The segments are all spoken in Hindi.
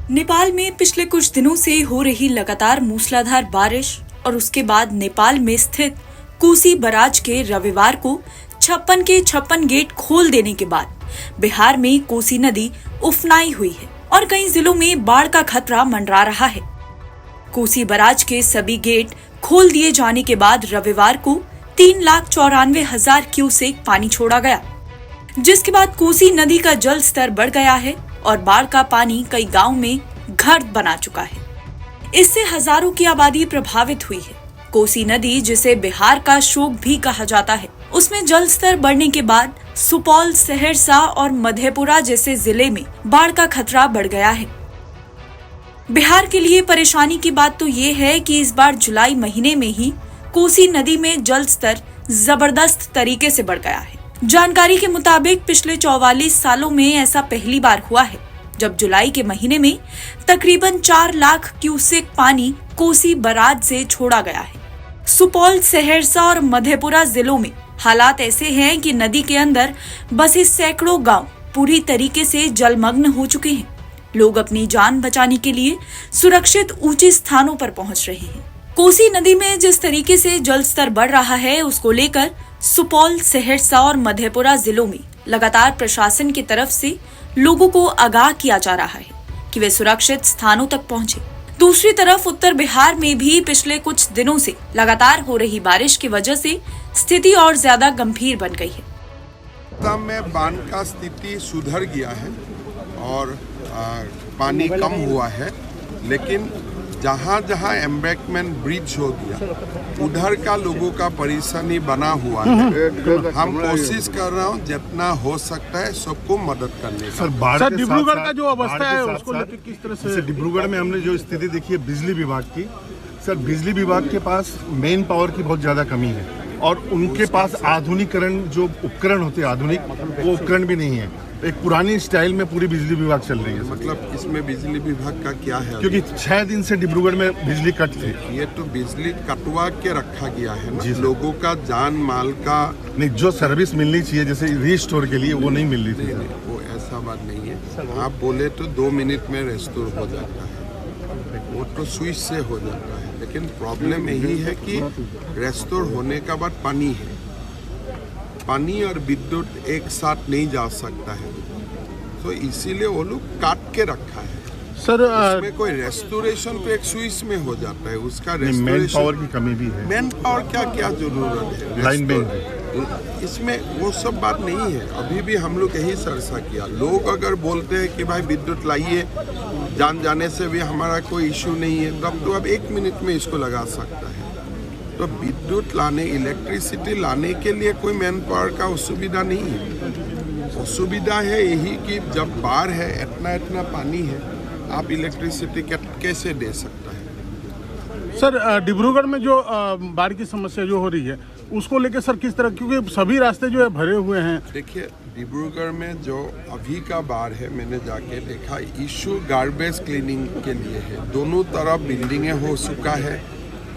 नेपाल में पिछले कुछ दिनों से हो रही लगातार मूसलाधार बारिश और उसके बाद नेपाल में स्थित कोसी बराज के रविवार को 56 के 56 गेट खोल देने के बाद बिहार में कोसी नदी उफनाई हुई है और कई जिलों में बाढ़ का खतरा मंडरा रहा है। कोसी बराज के सभी गेट खोल दिए जाने के बाद रविवार को 3,94,000 क्यूसेक पानी छोड़ा गया, जिसके बाद कोसी नदी का जल स्तर बढ़ गया है और बाढ़ का पानी कई गांव में घर बना चुका है। इससे हजारों की आबादी प्रभावित हुई है। कोसी नदी, जिसे बिहार का शोक भी कहा जाता है, उसमें जल स्तर बढ़ने के बाद सुपौल, सहरसा और मधेपुरा जैसे जिले में बाढ़ का खतरा बढ़ गया है। बिहार के लिए परेशानी की बात तो ये है कि इस बार जुलाई महीने में ही कोसी नदी में जल स्तर जबरदस्त तरीके से बढ़ गया है। जानकारी के मुताबिक पिछले 44 सालों में ऐसा पहली बार हुआ है जब जुलाई के महीने में तकरीबन 4 लाख क्यूसेक पानी कोसी बराज से छोड़ा गया है। सुपौल, सहरसा और मधेपुरा जिलों में हालात ऐसे हैं कि नदी के अंदर बसे सैकड़ों गांव पूरी तरीके से जलमग्न हो चुके हैं। लोग अपनी जान बचाने के लिए सुरक्षित ऊंचे स्थानों पर पहुंच रहे हैं। कोसी नदी में जिस तरीके से जल स्तर बढ़ रहा है, उसको लेकर सुपौल, सहरसा और मधेपुरा जिलों में लगातार प्रशासन की तरफ से लोगों को आगाह किया जा रहा है कि वे सुरक्षित स्थानों तक पहुंचे। दूसरी तरफ उत्तर बिहार में भी पिछले कुछ दिनों से लगातार हो रही बारिश की वजह से स्थिति और ज्यादा गंभीर बन गई है। में बांध का स्थिति सुधर गया है और पानी कम हुआ है, लेकिन जहाँ जहाँ एम्बैंकमेंट ब्रिज हो गया उधर का लोगों का परेशानी बना हुआ है। हम कोशिश कर रहे हैं जितना हो सकता है सबको मदद करने का। सर, डिब्रूगढ़ का जो अवस्था है उसको लेकर किस तरह से? डिब्रूगढ़ में हमने जो स्थिति देखी है बिजली विभाग की, सर बिजली विभाग के पास मेन पावर की बहुत ज्यादा कमी है और उनके पास आधुनिकरण जो उपकरण होते हैं आधुनिक, वो उपकरण भी नहीं है। एक पुरानी स्टाइल में पूरी बिजली विभाग चल रही है। मतलब इसमें बिजली विभाग का क्या है? क्योंकि 6 दिन से डिब्रूगढ़ में बिजली कट थी। ये तो बिजली कटवा के रखा गया है ना, लोगों का जान माल का नहीं, जो सर्विस मिलनी चाहिए जैसे रीस्टोर के लिए वो नहीं मिल रही थी। वो ऐसा बात नहीं है। आप बोले तो 2 मिनट में रेस्टोर हो जाता है, वो तो स्विच से हो जाता है, लेकिन प्रॉब्लम यही है कि रेस्टोर होने का बाद पानी है, पानी और विद्युत एक साथ नहीं जा सकता है, तो इसीलिए वो लोग काट के रखा है। सर इसमें कोई रेस्टोरेशन तो एक स्विच में हो जाता है, उसका मैन पावर की कमी भी है। मैन पावर क्या जरूरत है? लाइन मैन, इसमें वो सब बात नहीं है। अभी भी हम लोग यही सरसा किया। लोग अगर बोलते हैं कि भाई विद्युत लाइए, जान जाने से भी हमारा कोई इश्यू नहीं है, तब तो अब 1 मिनट में इसको लगा सकता है। तो विद्युत लाने, इलेक्ट्रिसिटी लाने के लिए कोई मैन पावर का असुविधा नहीं है। असुविधा है यही कि जब बाढ़ है, इतना पानी है, आप इलेक्ट्रिसिटी कैसे दे सकता है? सर डिब्रूगढ़ में जो बाढ़ की समस्या जो हो रही है उसको लेकर सर किस तरह, क्योंकि सभी रास्ते जो है भरे हुए हैं। देखिए, डिब्रूगढ़ में जो अभी का बाढ़ है, मैंने जाके देखा, इशू गार्बेज क्लीनिंग के लिए है। दोनों तरफ बिल्डिंगें हो चुका है,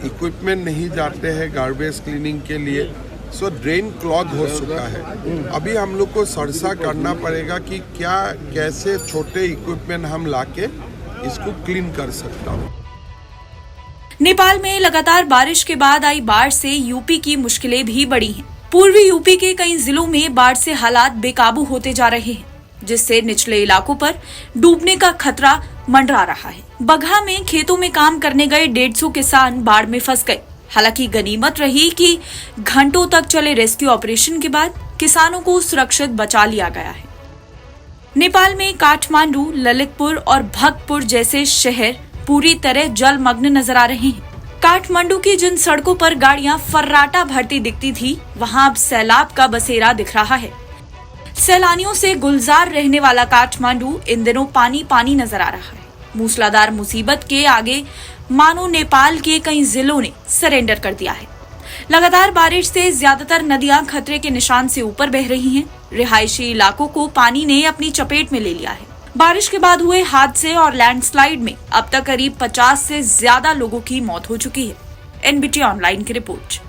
इक्विपमेंट नहीं जाते हैं गार्बेज क्लीनिंग के लिए, सो ड्रेन क्लॉग हो चुका है। अभी हम लोग को सरसा करना पड़ेगा कि कैसे छोटे इक्विपमेंट हम लाके इसको क्लीन कर सकता हूँ। नेपाल में लगातार बारिश के बाद आई बाढ़ से यूपी की मुश्किलें भी बढ़ी हैं। पूर्वी यूपी के कई जिलों में बाढ़ से हालात बेकाबू होते जा रहे हैं, जिससे निचले इलाकों पर डूबने का खतरा मंडरा रहा है। बगहा में खेतों में काम करने गए 150 किसान बाढ़ में फंस गए। हालांकि गनीमत रही कि घंटों तक चले रेस्क्यू ऑपरेशन के बाद किसानों को सुरक्षित बचा लिया गया है। नेपाल में काठमांडू, ललितपुर और भक्तपुर जैसे शहर पूरी तरह जलमग्न नजर आ रहे हैं। काठमांडू की जिन सड़कों पर गाड़ियां फर्राटा भरती दिखती थी, वहां अब सैलाब का बसेरा दिख रहा है। सैलानियों से गुलजार रहने वाला काठमांडू इन दिनों पानी नजर आ रहा है। मूसलाधार मुसीबत के आगे मानो नेपाल के कई जिलों ने सरेंडर कर दिया है। लगातार बारिश से ज्यादातर नदियां खतरे के निशान से ऊपर बह रही हैं। रिहायशी इलाकों को पानी ने अपनी चपेट में ले लिया है। बारिश के बाद हुए हादसे और लैंडस्लाइड में अब तक करीब 50 से ज्यादा लोगों की मौत हो चुकी है। एनबीटी ऑनलाइन की रिपोर्ट।